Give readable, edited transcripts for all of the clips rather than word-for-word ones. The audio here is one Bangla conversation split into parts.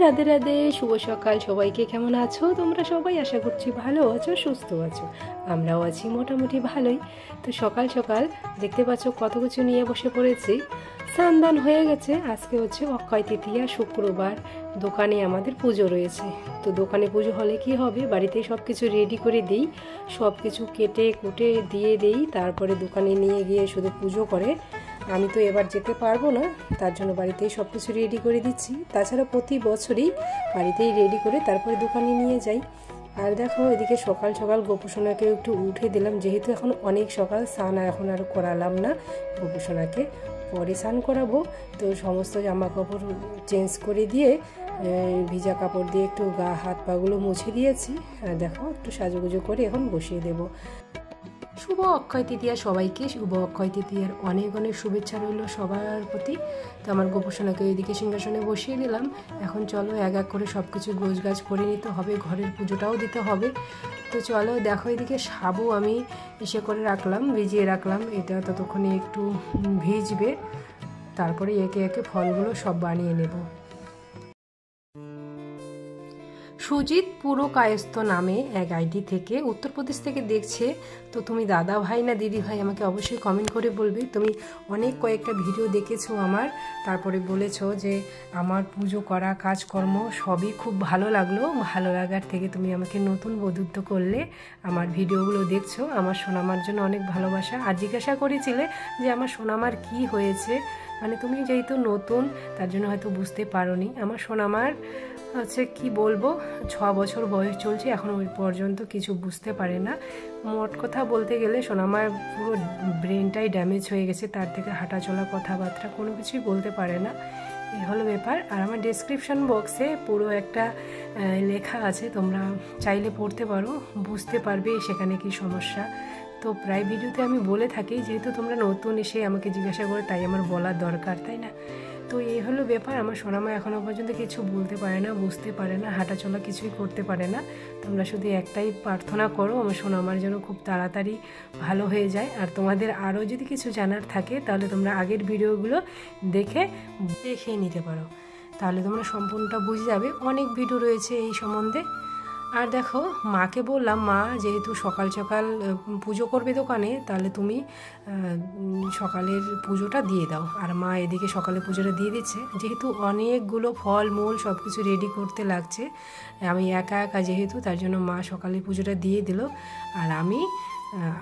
রাধে রাধে, শুভ সকাল সবাইকে। কেমন আছো তোমরা সবাই? আশা করছি ভালো আছো, সুস্থ আছো। আমরাও আছি মোটামুটি ভালোই। তো সকাল সকাল দেখতে পাচ্ছ কত কিছু নিয়ে বসে পড়েছি। স্নান হয়ে গেছে। আজকে হচ্ছে অক্ষয় তৃতীয়া, শুক্রবার। দোকানে আমাদের পুজো রয়েছে। তো দোকানে পুজো হলে কি হবে, বাড়িতেই সব কিছু রেডি করে দিই, সব কিছু কেটে কুটে দিয়ে দিই, তারপরে দোকানে নিয়ে গিয়ে শুধু পুজো করে। আমি তো এবার যেতে পারবো না, তার জন্য বাড়িতেই সব কিছু রেডি করে দিচ্ছি। তাছাড়া প্রতি বছরই বাড়িতেই রেডি করে তারপরে দোকানে নিয়ে যাই। আর দেখো এদিকে সকাল সকাল গোপুসোনাকে একটু উঠে দিলাম, যেহেতু এখন অনেক সকাল, স্নান এখন আর করালাম না। গোপুসোনাকে পরে স্নান করাবো। তো সমস্ত জামা কাপড় চেঞ্জ করে দিয়ে ভিজা কাপড় দিয়ে একটু গা হাত পাগুলো মুছে দিয়েছি। আর দেখো একটু সাজুগুজু করে এখন বসিয়ে দেবো। শুভ অক্ষয় তৃতীয়া সবাইকে, শুভ অক্ষয় তৃতীয়ার অনেক অনেক শুভেচ্ছা রইল সবার প্রতি। তো আমার গোপুসোনাকে ওইদিকে সিংহাসনে বসিয়ে দিলাম। এখন চলো এক এক করে সব কিছু গোছগাছ করে নিতে হবে, ঘরের পুজোটাও দিতে হবে। তো চলো দেখো, এদিকে সাবু আমি করে রাখলাম, ভিজিয়ে রাখলাম। এটা ততক্ষণে একটু ভিজবে, তারপরে একে একে ফলগুলো সব বানিয়ে নেব। সুজিত পুরো কায়স্থ নামে এক আইডি থেকে, উত্তরপ্রদেশ থেকে দেখছে। তো তুমি দাদা ভাই না দিদি ভাই, আমাকে অবশ্যই কমেন্ট করে বলবে। তুমি অনেক কয়েকটা ভিডিও দেখেছো আমার, তারপরে বলেছো যে আমার পুজো করা কাজকর্ম সবই খুব ভালো লাগলো। ভালো লাগার থেকে তুমি আমাকে নতুন বধূত্ব করলে, আমার ভিডিওগুলো দেখছো। আমার সোনামার জন্য অনেক ভালোবাসা। আর জিজ্ঞাসা করেছিলে যে আমার সোনামার কি হয়েছে, মানে তুমি যেহেতু নতুন তার জন্য হয়তো বুঝতে পারোনি। আমার সোনামার হচ্ছে কি বলবো, 6 বছর বয়স চলছে, এখন ওই পর্যন্ত কিছু বুঝতে পারে না। মোট কথা বলতে গেলে সোনামার পুরো ব্রেনটাই ড্যামেজ হয়ে গেছে, তার থেকে হাঁটা চলা কথাবার্তা কোনো কিছুই বলতে পারে না। এই হলো ব্যাপার। আর আমার ডেসক্রিপশন বক্সে পুরো একটা লেখা আছে, তোমরা চাইলে পড়তে পারো, বুঝতে পারবে সেখানে কি সমস্যা। তো প্রায় ভিডিওতে আমি বলে থাকি, যেহেতু তোমরা নতুন এসে আমাকে জিজ্ঞাসা করে, তাই আমার বলার দরকার, তাই না? তো এই হলো ব্যাপার। আমার সোনামা এখনও পর্যন্ত কিছু বলতে পারে না, বুঝতে পারে না, হাঁটাচলা কিছুই করতে পারে না। তোমরা শুধু একটাই প্রার্থনা করো, আমার সোনামার জন্য খুব তাড়াতাড়ি ভালো হয়ে যায়। আর তোমাদের আরও যদি কিছু জানার থাকে, তাহলে তোমরা আগের ভিডিওগুলো দেখে নিতে পারো, তাহলে তোমরা সম্পূর্ণটা বুঝে যাবে। অনেক ভিডিও রয়েছে এই সম্বন্ধে। আর দেখো, মাকে বললাম, মা যেহেতু সকাল সকাল পুজো করবে দোকানে, তাহলে তুমি সকালের পুজোটা দিয়ে দাও। আর মা এদিকে সকালে পুজোটা দিয়ে দিচ্ছে। যেহেতু অনেকগুলো ফল মূল সব কিছু রেডি করতে লাগছে, আমি একা একা যেহেতু, তার জন্য মা সকালে পুজোটা দিয়ে দিল। আর আমি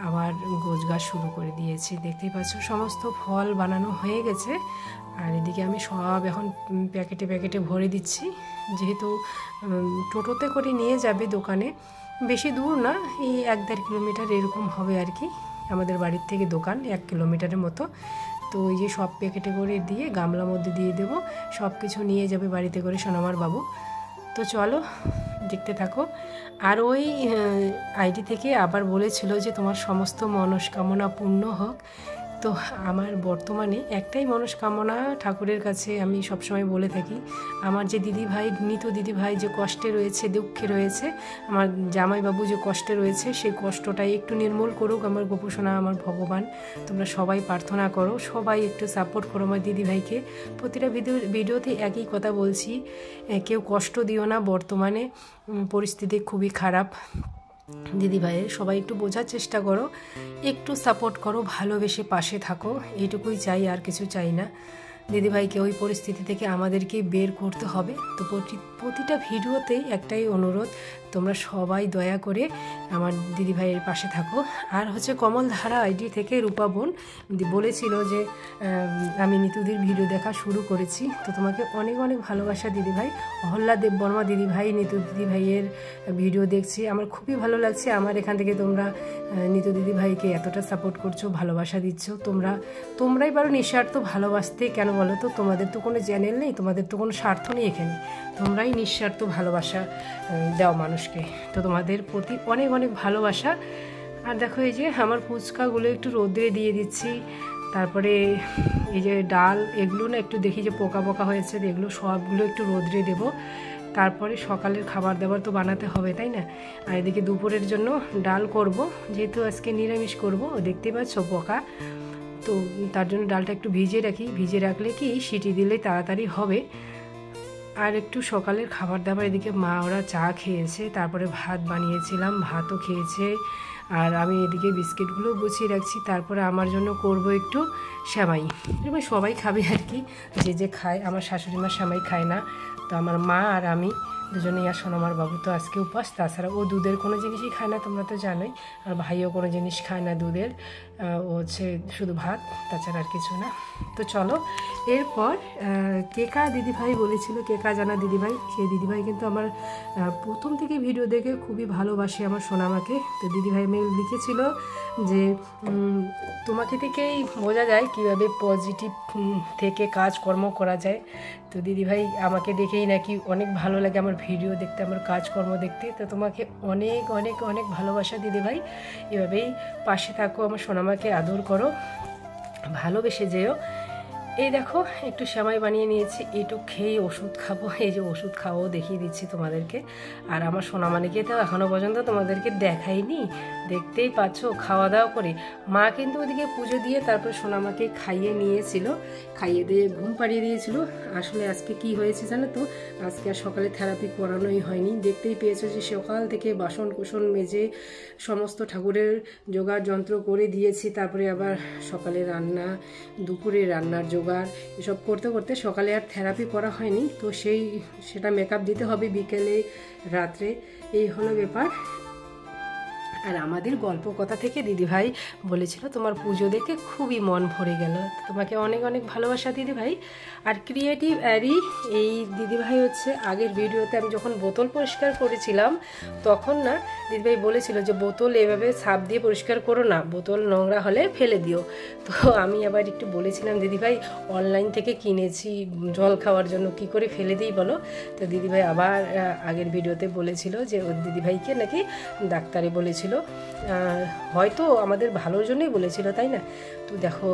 আবার গোছগাছ শুরু করে দিয়েছি। দেখতেই পাচ্ছ সমস্ত ফল বানানো হয়ে গেছে। আর এদিকে আমি সব এখন প্যাকেটে প্যাকেটে ভরে দিচ্ছি। যেহেতু টোটোতে করে নিয়ে যাবে দোকানে, বেশি দূর না, এই 1-1.5 কিলোমিটার এরকম হবে আর কি। আমাদের বাড়ির থেকে দোকান 1 কিলোমিটারের মতো। তো এই যে সব প্যাকেটে করে দিয়ে গামলার মধ্যে দিয়ে দেবো, সব কিছু নিয়ে যাবে বাড়িতে করে সোনামার বাবু। তো চলো দেখতে থাকো। আর ওই আইডি থেকে আবার বলেছিল যে তোমার সমস্ত মনস্কামনা পূর্ণ হোক। তো আমার বর্তমানে একটাই মনস্কামনা ঠাকুরের কাছে আমি সবসময় বলে থাকি, আমার যে দিদিভাই, নিতু দিদিভাই যে কষ্টে রয়েছে, দুঃখে রয়েছে, আমার জামাইবাবু যে কষ্টে রয়েছে, সেই কষ্টটাই একটু নির্মূল করুক আমার গোপুসোনা, আমার ভগবান। তোমরা সবাই প্রার্থনা করো, সবাই একটু সাপোর্ট করো আমার দিদিভাইকে। প্রতিটা ভিডিওতে একই কথা বলছি, কেউ কষ্ট দিও না। বর্তমানে পরিস্থিতি খুবই খারাপ। দিদিভাইয়ের সবাই একটু বোঝার চেষ্টা করো, একটু সাপোর্ট করো, ভালোবেসে পাশে থাকো, এইটুকুই চাই, আর কিছু চাই না। দিদিভাইকে ওই পরিস্থিতি থেকে আমাদেরকে বের করতে হবে। তো প্রতিটা ভিডিওতেই একটাই অনুরোধ, তোমরা সবাই দয়া করে আমার দিদিভাইয়ের পাশে থাকো। আর হচ্ছে কমলধারা আইডি থেকে রূপা বোন বলেছিল যে আমি নিতুদির ভিডিও দেখা শুরু করেছি। তো তোমাকে অনেক অনেক ভালোবাসা দিদিভাই। অহল্লা দেববর্মা দিদিভাই নিতু দিদিভাইয়ের ভিডিও দেখছি, আমার খুবই ভালো লাগছে। আমার এখান থেকে তোমরা নিতু দিদিভাইকে এতটা সাপোর্ট করছো, ভালোবাসা দিচ্ছ। তোমরাই পারো নিঃস্বার্থ ভালোবাসতে। কেন বলো তো? তোমাদের তো কোনো চ্যানেল নেই, তোমাদের তো কোনো স্বার্থ নেই এখানে, তোমরাই নিঃস্বার্থ ভালোবাসা দাও মানুষকে। তো তোমাদের প্রতি অনেক অনেক ভালোবাসা। আর দেখো এই যে আমার ফুচকাগুলো একটু রোদ্রে দিয়ে দিচ্ছি। তারপরে এই যে ডাল, এগুলো না একটু দেখি যে পোকা পোকা হয়েছে, এগুলো সবগুলো একটু রোদ্রে দেবো। তারপরে সকালের খাবার দাবার তো বানাতে হবে, তাই না? আর এদিকে দুপুরের জন্য ডাল করব, যেহেতু আজকে নিরামিষ করব। দেখতেই পাচ্ছ পোকা, তো তার জন্য ডালটা একটু ভিজিয়ে রাখি। ভিজিয়ে রাখলে কি সিটি দিলে তাড়াতাড়ি হবে। আর একটু সকালের খাবার দাবার এদিকে মা ওরা চা খেয়েছে, তারপরে ভাত বানিয়েছিলাম, ভাতও খেয়েছে। আর আমি এদিকে বিস্কিটগুলো গুছিয়ে রাখছি। তারপরে আমার জন্য করব একটু সেমাই, এবার সবাই খাবে আর কি, যে যে খায়। আমার শাশুড়ি মা সেমাই খায় না, তো আমার মা আর আমি দুজনেই। আর সোনামার বাবু তো আজকে উপাস, তাছাড়া ও দুধের কোনো জিনিসই খায় না, তোমরা তো জানোই। আর ভাইও কোনো জিনিস খায় না দুধের, ও হচ্ছে শুধু ভাত, তাছাড়া আর কিছু না। তো চলো, এরপর কেকা দিদিভাই বলেছিল, কেকা জানা দিদিভাই, সেই দিদিভাই কিন্তু আমার প্রথম থেকে ভিডিও দেখে খুবই ভালোবাসে আমার সোনামাকে। তো দিদিভাই মেল লিখেছিল যে তোমাকে থেকেই বোঝা যায় কীভাবে পজিটিভ থেকে কাজকর্ম করা যায়। তো দিদিভাই আমাকে দেখেই নাকি অনেক ভালো লাগে আমার ভিডিও দেখতে, আমার কাজকর্ম দেখতে। তো তোমাকে অনেক অনেক অনেক ভালোবাসা দিদিভাই, এভাবেই পাশে থাকো, আমার সোনামাকে আদর করো, ভালোবেসে যেও। এই দেখো একটু সেমাই বানিয়ে নিয়েছি, একটু খেয়ে ওষুধ খাবো। এই যে ওষুধ খাবো দেখিয়ে দিচ্ছি তোমাদেরকে। আর আমার সোনামানিকে তো এখনও পর্যন্ত তোমাদেরকে দেখাইনি, দেখতেই পাচ্ছ খাওয়া দাওয়া করে। মা কিন্তু ওদিকে পুজো দিয়ে তারপর সোনামাকে খাইয়ে নিয়েছিল, খাইয়ে দিয়ে ঘুম পাড়িয়ে দিয়েছিল। আসলে আজকে কি হয়েছে জানো তো, আজকে আর সকালে থেরাপি করানোই হয়নি। দেখতেই পেয়েছো যে সকাল থেকে বাসন কুসন মেজে সমস্ত ঠাকুরের জোগাড় যন্ত্র করে দিয়েছি, তারপরে আবার সকালে রান্না, দুপুরে রান্নার জোগাড়, এসব করতে করতে সকালে আর থেরাপি করা হয়নি। তো সেটা মেকআপ দিতে হবে বিকেলে, রাত্রে, এই হলো ব্যাপার। আর আমাদের গল্প কথা থেকে দিদিভাই বলেছিল তোমার পুজো দেখে খুবই মন ভরে গেল। তোমাকে অনেক অনেক ভালোবাসা দিদিভাই। আর ক্রিয়েটিভ অ্যারি এই দিদিভাই হচ্ছে আগের ভিডিওতে আমি যখন বোতল পরিষ্কার করেছিলাম তখন না দিদিভাই বলেছিল যে বোতল এভাবে সাপ দিয়ে পরিষ্কার করো না, বোতল নোংরা হলে ফেলে দিও। তো আমি আবার একটু বলেছিলাম দিদিভাই অনলাইন থেকে কিনেছি জল খাওয়ার জন্য, কি করে ফেলে দিই বলো। তো দিদিভাই আবার আগের ভিডিওতে বলেছিল যে ওর দিদিভাইকে নাকি ডাক্তারে বলেছিল, হয়তো আমাদের ভালোর জন্যই বলেছিল, তাই না। তো দেখো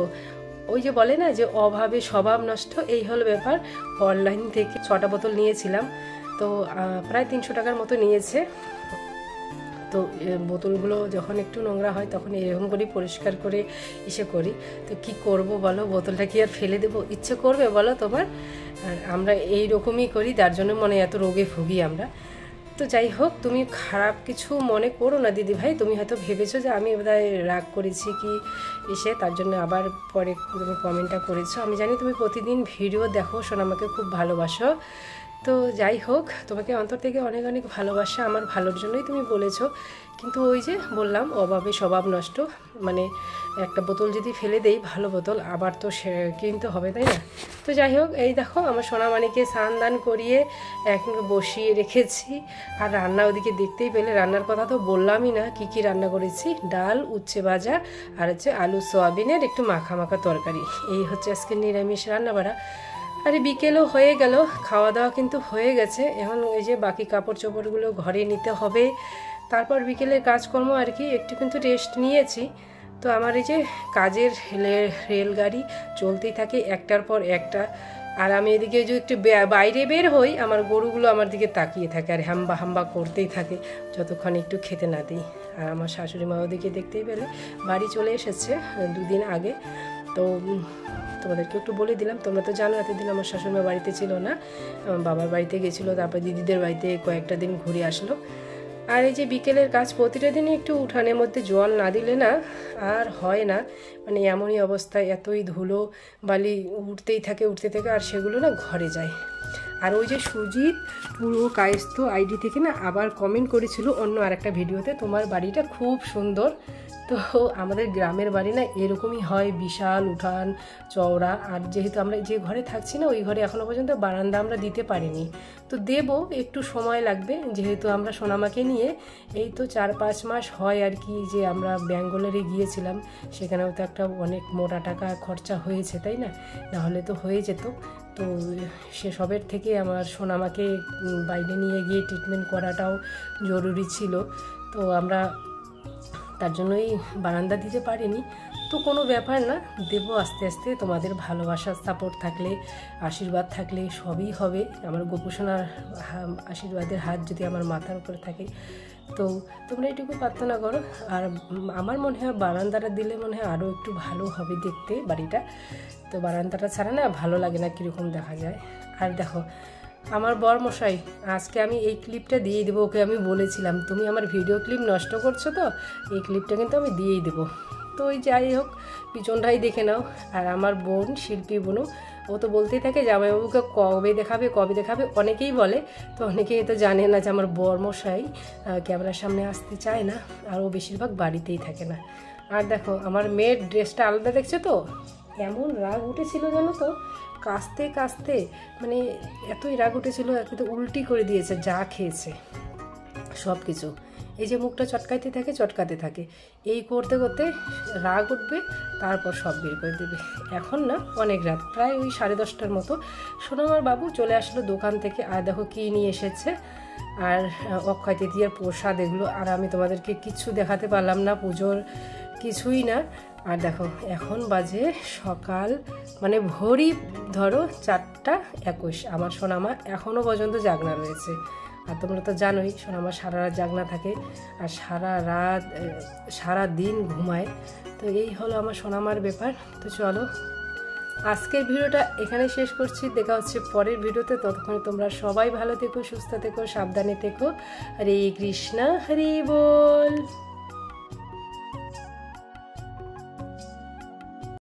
ওই যে বলে না যে অভাবে স্বভাব নষ্ট, এই হলো ব্যাপার। অনলাইন থেকে 6টা বোতল নিয়েছিলাম, তো প্রায় 300 টাকার মতো নিয়েছে। তো বোতলগুলো যখন একটু নোংরা হয় তখন এরকম করে পরিষ্কার করে এসে করি। তো কি করব বলো, বোতলটা কি আর ফেলে দেবো? ইচ্ছে করবে বলো তোমার? আমরা এই রকমই করি, তার জন্য মনে এত রোগে ভুগি আমরা। তো যাই হোক, তুমি খারাপ কিছু মনে করো না দিদিভাই, তুমি হয়তো ভেবেছো যে আমি বোধহয় রাগ করেছি কি এসে, তার জন্য আবার পরে তুমি কমেন্টটা করেছো। আমি জানি তুমি প্রতিদিন ভিডিও দেখো, সোনামাকে খুব ভালোবাসো। তো যাই হোক, তোমাকে অন্তর থেকে অনেক অনেক ভালোবাসা, আমার ভালোর জন্যই তুমি বলেছো। কিন্তু ওই যে বললাম অভাবে স্বভাব নষ্ট, মানে একটা বোতল যদি ফেলে দেই ভালো বোতল, আবার তো কিনতে হবে, তাই না। তো যাই হোক, এই দেখো আমার সোনামানিকে স্নান দান করিয়ে এখন বসিয়ে রেখেছি। আর রান্না ওদিকে দেখতেই পেলে, রান্নার কথা তো বললামই না, কি কি রান্না করেছি। ডাল, উচ্ছে ভাজা, আর হচ্ছে আলু সোয়াবিনের একটু মাখা মাখা তরকারি, এই হচ্ছে আজকে নিরামিষ রান্না বাড়া। আরে বিকেলও হয়ে গেল, খাওয়া দাওয়া কিন্তু হয়ে গেছে। এখন ওই যে বাকি কাপড় চোপড়গুলো ঘরে নিতে হবে, তারপর বিকেলের কাজকর্ম আর কি। একটু কিন্তু রেস্ট নিয়েছি। তো আমার এই যে কাজের রেলগাড়ি চলতেই থাকে একটার পর একটা। আর আমি এদিকে যদি একটু বাইরে বের হই, আমার গরুগুলো আমার দিকে তাকিয়ে থাকে আর হাম্বা হাম্বা করতেই থাকে যতক্ষণ একটু খেতে না দিই। আর আমার শাশুড়ি মা ওদিকে দেখতেই পেলে বাড়ি চলে এসেছে 2 দিন আগে। তো তোমাদেরকে একটু বলে দিলাম, তোমরা তো জানো এতদিন আমার শাশুড়িমা বাড়িতে ছিল না, আমার বাবার বাড়িতে গেছিলো, তারপর দিদিদের বাড়িতে কয়েকটা দিন ঘুরে আসলো। আর এই যে বিকেলের কাজ প্রতিটা দিনই একটু উঠানের মধ্যে জল না দিলে না আর হয় না, মানে এমনই অবস্থায় এতই ধুলো বালি উঠতে থাকে, আর সেগুলো না ঘরে যায়। আর ওই যে সুজিত পুরো কায়স্থ আইডি থেকে না আবার কমেন্ট করেছিল অন্য আরেকটা ভিডিওতে, তোমার বাড়িটা খুব সুন্দর। তো আমাদের গ্রামের বাড়ি না এরকমই হয়, বিশাল উঠান চওড়া। আর যেহেতু আমরা যে ঘরে থাকছি না ওই ঘরে এখনও পর্যন্ত বারান্দা আমরা দিতে পারিনি, তো দেব, একটু সময় লাগবে। যেহেতু আমরা সোনামাকে নিয়ে এই তো 4-5 মাস হয় আর কি, যে আমরা ব্যাঙ্গালোরে গিয়েছিলাম, সেখানেও তো একটা অনেক মোটা টাকা খরচা হয়েছে, তাই না, নাহলে তো হয়ে যেত। তো সেসবের থেকে আমার সোনামাকে বাইরে নিয়ে গিয়ে ট্রিটমেন্ট করাটাও জরুরি ছিল। তো আমরা তার জন্যই বারান্দা দিতে পারিনি। তো কোনো ব্যাপার না, দেবো আস্তে আস্তে। তোমাদের ভালোবাসার সাপোর্ট থাকলে, আশীর্বাদ থাকলে সবই হবে। আমার গোপুসোনার আশীর্বাদের হাত যদি আমার মাথার উপরে থাকে, তো তোমরা এটুকু প্রার্থনা করো। আর আমার মনে হয় বারান্দাটা দিলে মনে হয় আরও একটু ভালো হবে দেখতে বাড়িটা। তো বারান্দাটা ছাড়া না ভালো লাগে না, কীরকম দেখা যায়। আর দেখো আমার বরমশাই, আজকে আমি এই ক্লিপটা দিয়ে দেবো ওকে। আমি বলেছিলাম তুমি আমার ভিডিও ক্লিপ নষ্ট করছো, তো এই ক্লিপটা কিন্তু আমি দিয়েই দেবো। তো ওই যাই হোক, পিছনটাই দেখে নাও। আর আমার বোন, শিল্পী বোনও, ও তো বলতেই থাকে জামাইবাবুকে কবে দেখাবে কবে দেখাবে, অনেকেই বলে। তো অনেকেই তো জানে না যে আমার বরমশাই ক্যামেরার সামনে আসতে চায় না, আর ও বেশিরভাগ বাড়িতেই থাকে না। আর দেখো আমার মেয়ের ড্রেসটা আলাদা দেখছে তো, এমন রাগ উঠেছিল জানো তো, কাস্তে কাস্তে মানে এতই রাগ উঠেছিল, কিন্তু উল্টি করে দিয়েছে যা খেয়েছে সব কিছু। এই যে মুখটা চটকাতে থাকে, এই করতে করতে রাগ উঠবে, তারপর সব বের করে দেবে। এখন না অনেক রাত, প্রায় ওই 10:30টার মতো সোনামার বাবু চলে আসলো দোকান থেকে। আর দেখো কী নিয়ে এসেছে, আর অক্ষয় তৃতীয়ার প্রসাদ এগুলো। আর আমি তোমাদেরকে কিছু দেখাতে পারলাম না, পুজোর কিছুই না। আর দেখো এখন বাজে সকাল মানে ভোরই ধরো 4:21। আমার সোনামা এখনও পর্যন্ত জাগনা রয়েছে। আর তোমরা তো জানোই সোনামা সারা রাত জাগনা থাকে, আর সারা দিন ঘুমায়। তো এই হলো আমার সোনামার ব্যাপার। তো চলো আজকের ভিডিওটা এখানে শেষ করছি, দেখা হচ্ছে পরের ভিডিওতে। ততক্ষণে তোমরা সবাই ভালো থেকো, সুস্থ থেকো, সাবধানে থেকো। হরে কৃষ্ণ, হরি বল।